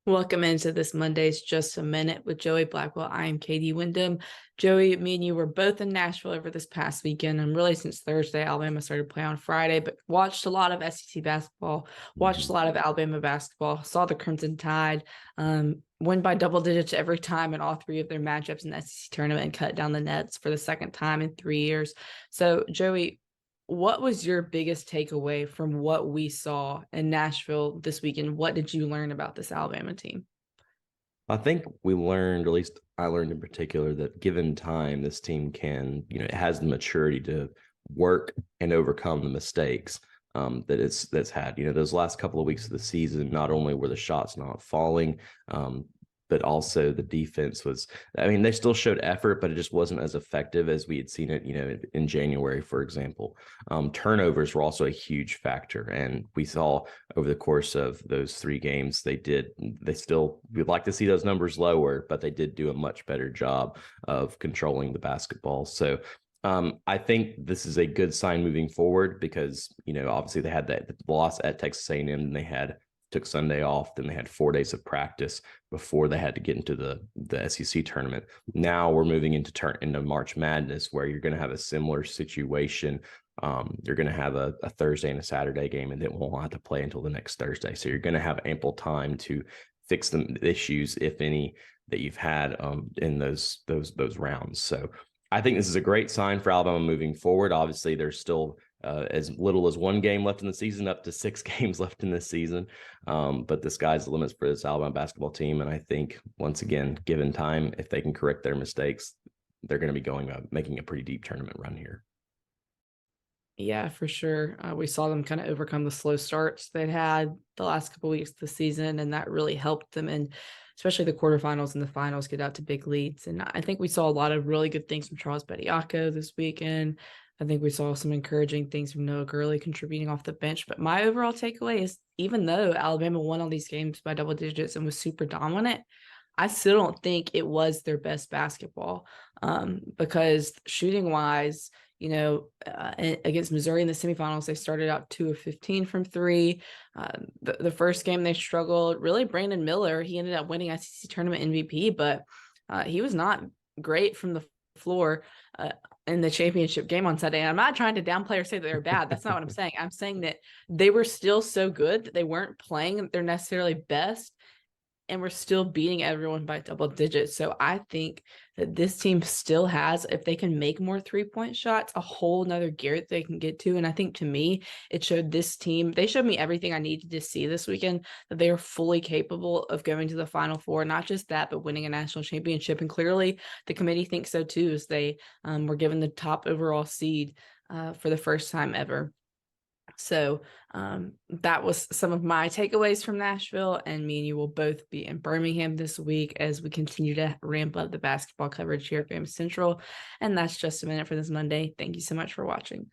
Welcome into this Monday's Just a Minute with Joey Blackwell. I am Katie Windham. Joey, me and you were both in Nashville over this past weekend, and really since Thursday. Alabama started playing on Friday, but watched a lot of SEC basketball, watched a lot of Alabama basketball, saw the Crimson Tide win by double digits every time in all three of their matchups in the SEC tournament and cut down the nets for the second time in 3 years. So, Joey, what was your biggest takeaway from what we saw in Nashville this weekend? What did you learn about this Alabama team? I think we learned, or at least I learned in particular, that given time, this team can, it has the maturity to work and overcome the mistakes that's had. Those last couple of weeks of the season, not only were the shots not falling, but also the defense was, I mean, they still showed effort, but it just wasn't as effective as we had seen it, in January, for example. Turnovers were also a huge factor. And we saw over the course of those 3 games, we'd like to see those numbers lower, but they did do a much better job of controlling the basketball. So I think this is a good sign moving forward because, obviously they had that loss at Texas A&M and they took Sunday off. Then they had 4 days of practice before they had to get into the SEC tournament. Now we're moving into March Madness, where you're going to have a similar situation. You're going to have a Thursday and a Saturday game, and then won't have to play until the next Thursday. So you're going to have ample time to fix the issues, if any, that you've had in those rounds. So I think this is a great sign for Alabama moving forward. Obviously, there's still as little as 1 game left in the season, up to 6 games left in this season. But the sky's the limits for this Alabama basketball team. And I think, once again, given time, if they can correct their mistakes, they're going to be making a pretty deep tournament run here. Yeah, for sure. We saw them kind of overcome the slow starts they'd had the last couple of weeks of the season, and that really helped them, and especially the quarterfinals and the finals, get out to big leads. And I think we saw a lot of really good things from Charles Bediako this weekend. I think we saw some encouraging things from Noah Gurley contributing off the bench. But my overall takeaway is, even though Alabama won all these games by double digits and was super dominant, I still don't think it was their best basketball, because shooting wise, against Missouri in the semifinals, they started out 2 of 15 from three. The first game they struggled. Really, Brandon Miller, he ended up winning SEC tournament MVP, but he was not great from the floor in the championship game on Sunday. And I'm not trying to downplay or say that they're bad. That's not what I'm saying. I'm saying that they were still so good that they weren't playing their necessarily best, and we're still beating everyone by double digits. So I think that this team still has, if they can make more 3-point shots, a whole nother gear that they can get to. And I think, to me, it showed this team, they showed me everything I needed to see this weekend, that they are fully capable of going to the Final Four. Not just that, but winning a national championship. And clearly the committee thinks so too, as they were given the top overall seed for the first time ever. So that was some of my takeaways from Nashville, and me and you will both be in Birmingham this week as we continue to ramp up the basketball coverage here at Fame Central. And that's just a minute for this Monday. Thank you so much for watching.